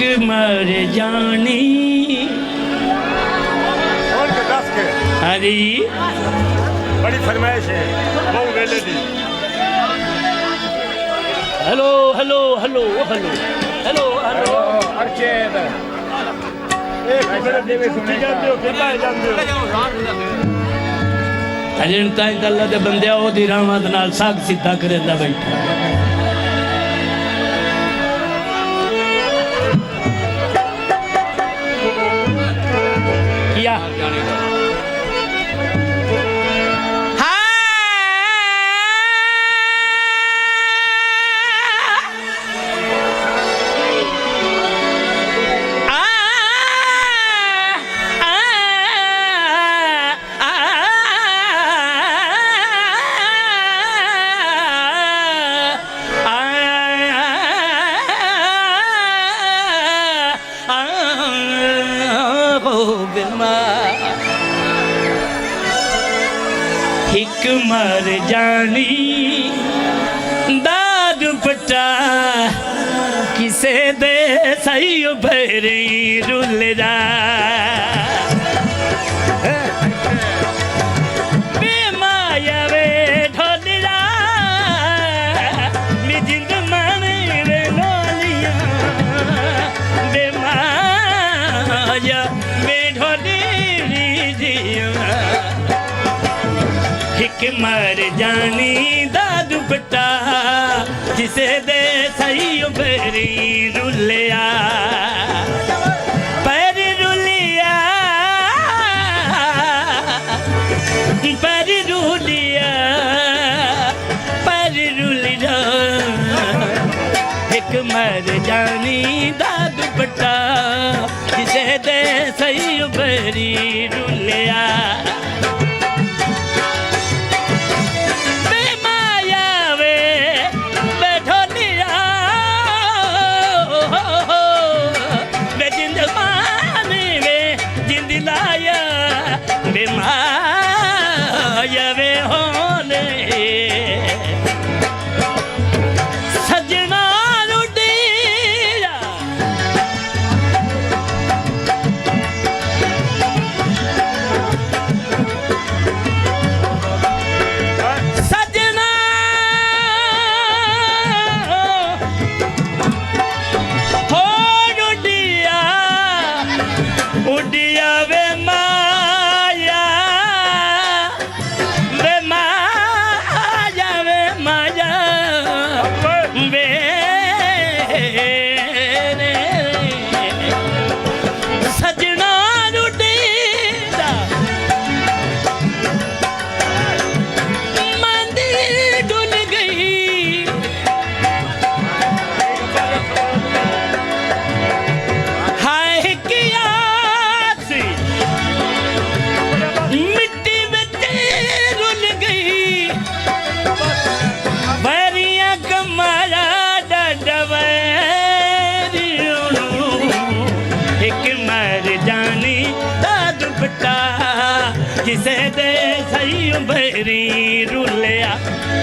मर जानी अरे बड़ी फरमाइश है बहु वेले दी hello hello hello hello hello hello अर्चेद एक मिनट देवे सुने जाते हो कितना जानते हो अजन ताई अल्लाह दे बंदे ओदी रहमत नाल साग सीधा करेंदा बैठा किया हिक मर जानी दाद पटा किसे दे सही भरी रुल जा बेमाया वे ढोल जा मी जिंद माने वे लोलिया बेमाया वे ढोली जिया हिक मर जानी दाद पटा जिसे दे सही भरी रुलिया पर रुलिया पर रुलिया पर रुलिया हिक मर जानी दाद पटा जिसे दे सही भरी रुलिया जिसे दे सही भरी रुलिया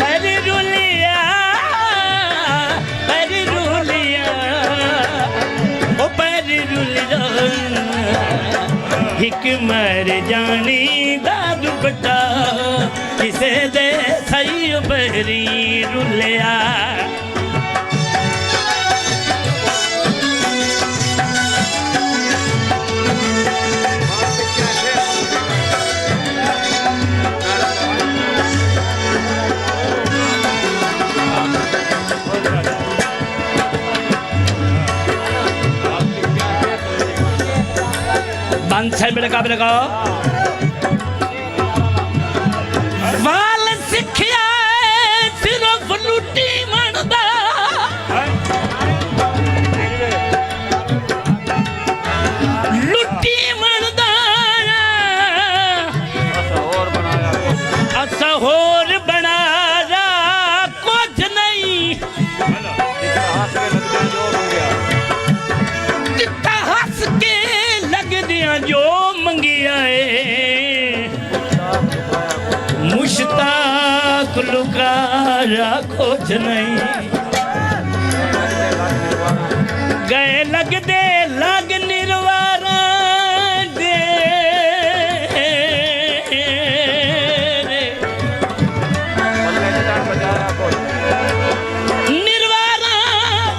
पर रुलिया पर रुलिया ओ पर रुलिया हिक मर जानी दाद पटा जिसे दे सही भरी रुलिया साइड में लगाओ वाल सिखिया सिर्फ लुटी मनदा लुटी मनदा असा होर बनाया कुछ नहीं जितना हंस के लग दिया जो मंगिया मुश्ताक लुकारा कुछ नहीं गए लग दे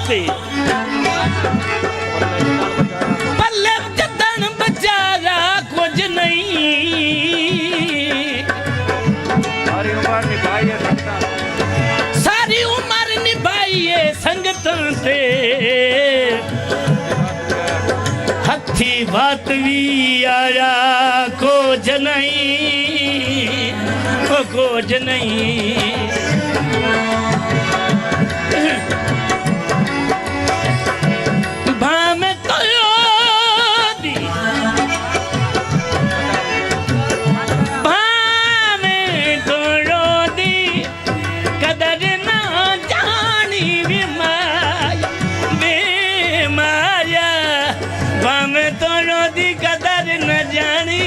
ते पल्ले जदन बेचारा कुछ नहीं सारी उम्र निभाइए संगतन ते हथी बात भी आया कुछ नहीं कुछ नहीं भामे तो दी भामे तो दी कदर ना जानी वे माया भामे तो दी कदर न जानी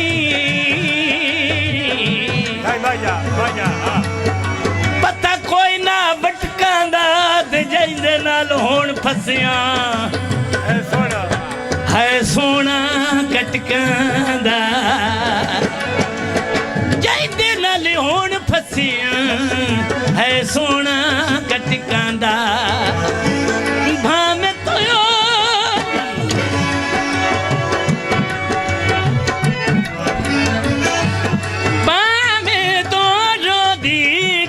पता कोई ना भटकांदा ते जैंदे नाल होण फसिया है सोना कटकांदा जैंदे नाल होण फसिया है सोना कटकांदा भाਵੇਂ तोयो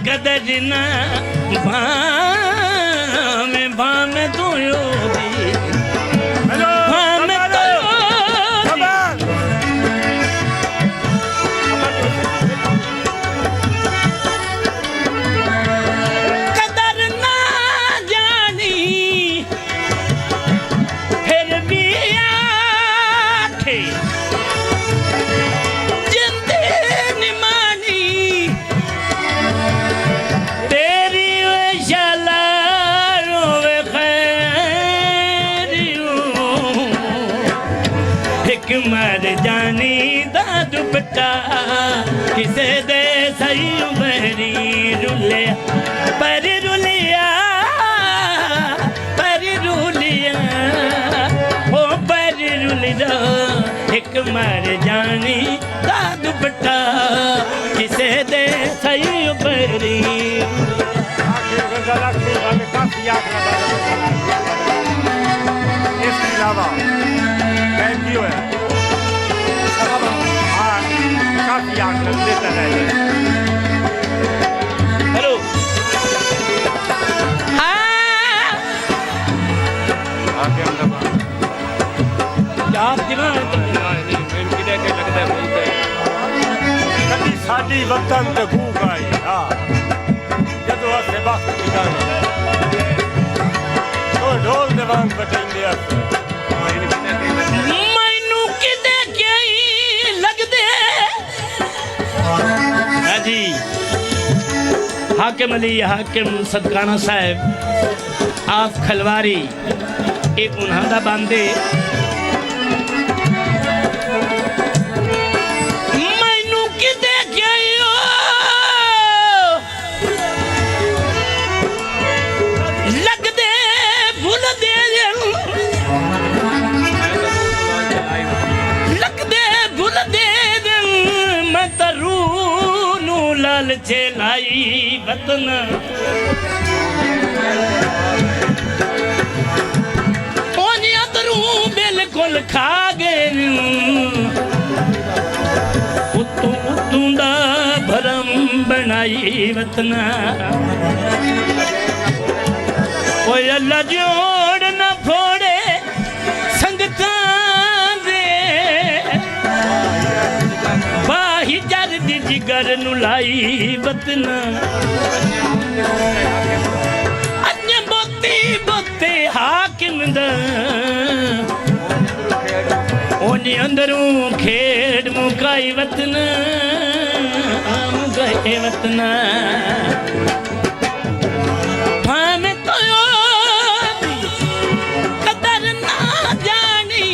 गदरना भामे तो योगी भामे तो कदर ना जानी फिर भी आखे जिंदे निमानी मर जानी दा दुपट्टा किसे दे सही बहरी रुलिया पर रुलिया ओ पर रुलिया एक मर जानी दा दुपट्टा किसे दे सही बहरी इसके अलावा काफी आंकलन देता है हेलो कभी साडी वतन ते भूख आई जदों असे वक्त निकाले तो ढोल दे वांग बजाइंदे मैनू किते कई लगदे जी हाकिम अली हाकिम सदकाना साहब आप खलवारी एक उन्हां दा बांदे मैनू किते गयो लगदे भुल दे लगदे भुल दे मैं तरू लालचे लाई वतन तरू बिल्कुल खा गए उतू दा भरम बनाई वतन कोई अल्लाह जोड़ न फोड़े संगतां दे बाही जर दी जिगर नु लाई वतन अन्य बोती बोते हाकिम दा ओने अंदरों खेड़ मुकाई वतन मुकाई वतन भाਵੇਂ तो कदर ना जानी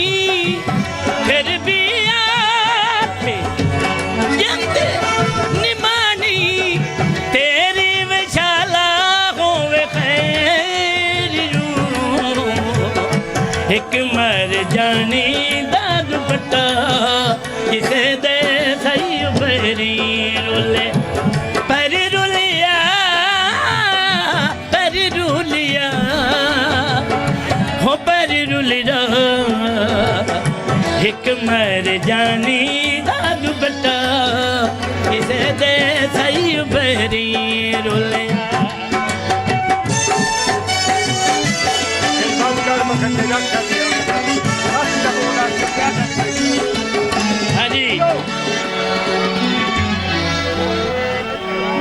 फिर भी आखे जिंदे निमानी तेरी विशाला होवे खैर एक मर जानी दाद पट्टा किसे दे सही बहरी रोले पर रुलिया एक मर जानी दा दुपट्टा किसे दे सही बरी रोले हाँ जी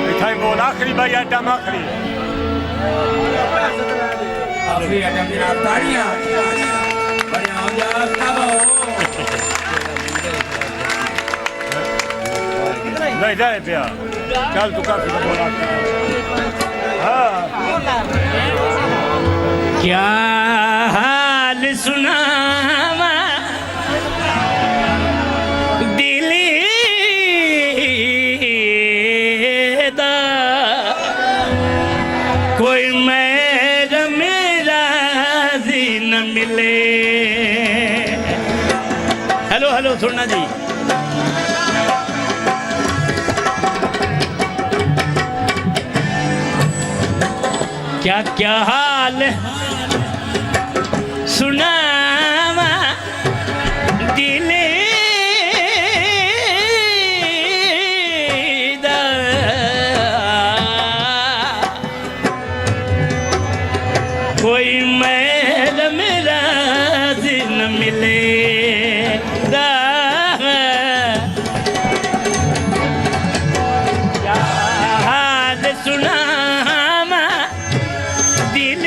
मिठाई बोल आखिरी भाई आइटम आखिरी आइटम जनाब ताड़ियां बड़े आमदार खाओ नहीं जाए पिया चल तू काफी बोला हाँ क्या हाल सुनावा दिली दा कोई मेरा जी न मिले हेलो हेलो सुनना जी क्या क्या हाल सुनावा दिल दा कोई मेरा दिन मिले दा क्या हाल सुनावा दिल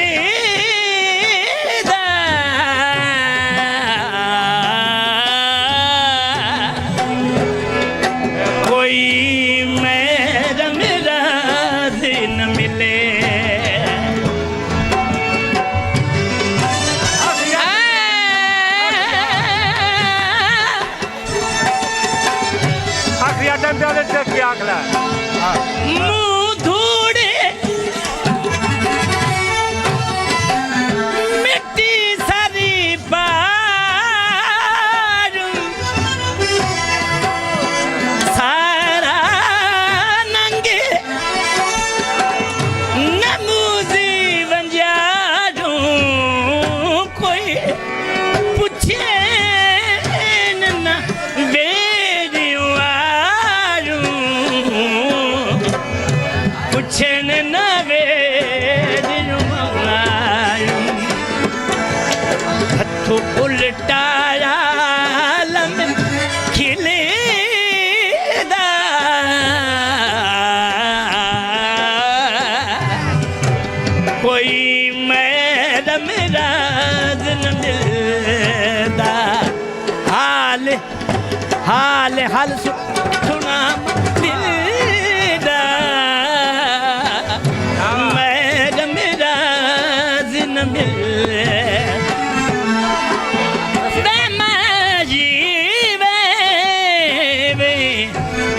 दा कोई मेरा दिन मिले आखिरी आइटम पे आले चेक किया अगला मुँह धूड़े मिट्टी सारी पार सारा नंगे नमूजी बंजारूं कोई पूछे न बेरिवारूं पूछे न बेरिवारूं हथों उल्टाया लम खिले दा कोई मेरा दिन मिलदा हाल हाल हाल सुना दिलदा मेरा दिन मिले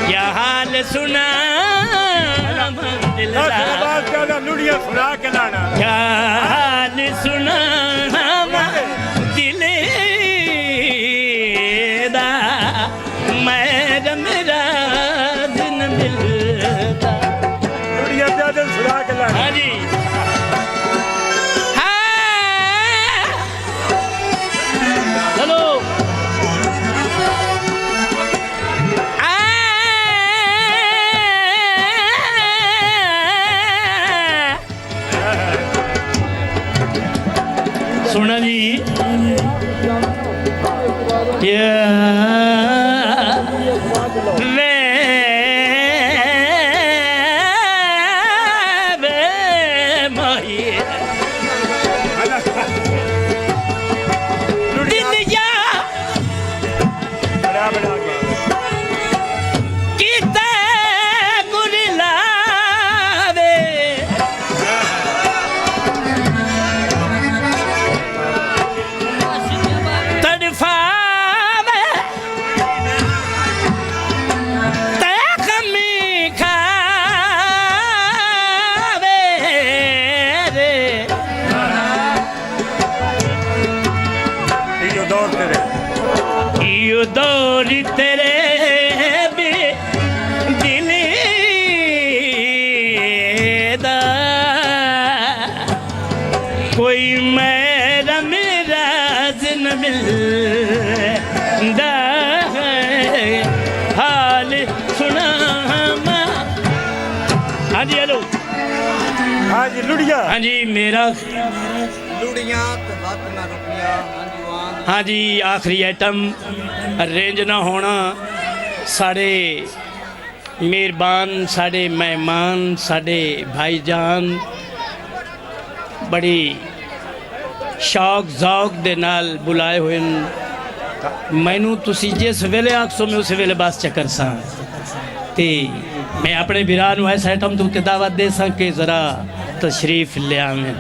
क्या हाल सुना बात का लुड़िया सुना के लाना क्या हाल सुना दिल दा मेरा दिन मिलदा लुड़िया ज्यादा सुना के लाना हाँ जी चलो सुना जी दौर तेरे भी दिल दा कोई मेरा न मिल ਦਾ ਹਾਲ ਸੁਣਾਵਾਂ। ਹਾਂਜੀ ਹੈਲੋ ਹਾਂਜੀ ਲੁੜੀਆ ਹਾਂਜੀ ਮੇਰਾ ਲੁੜੀਆਂ ਤੇ ਵੱਧ ਨਾ ਰੁਪਿਆ ਹਾਂਜੀ ਹਾਂਜੀ ਆਖਰੀ ਆਈਟਮ ਰੇਂਜ ਨਾ ਹੋਣਾ। ਸਾਡੇ ਮਿਹਰਬਾਨ ਸਾਡੇ ਮਹਿਮਾਨ ਸਾਡੇ ਭਾਈਜਾਨ ਬੜੀ ਸ਼ੌਕ ਜ਼ੌਕ ਦੇ ਨਾਲ ਬੁਲਾਏ ਹੋਏ ਨੇ। ਮੈਨੂੰ ਤੁਸੀਂ ਜਿਸ ਵੇਲੇ ਆਖਸੋ ਮੈਂ ਉਸ ਵੇਲੇ ਬਸ ਚੱਕਰ ਸਾਂ ਤੇ ਮੈਂ ਆਪਣੇ ਵੀਰਾਂ ਨੂੰ ਇਸ ਆਈਟਮ ਤੋਂ ਉੱਤੇ ਦਾਵਤ ਦੇ ਸਾਂ ਕਿ ਜ਼ਰਾ ਤਸ਼ਰੀਫ ਲਿਆਵੇਂ।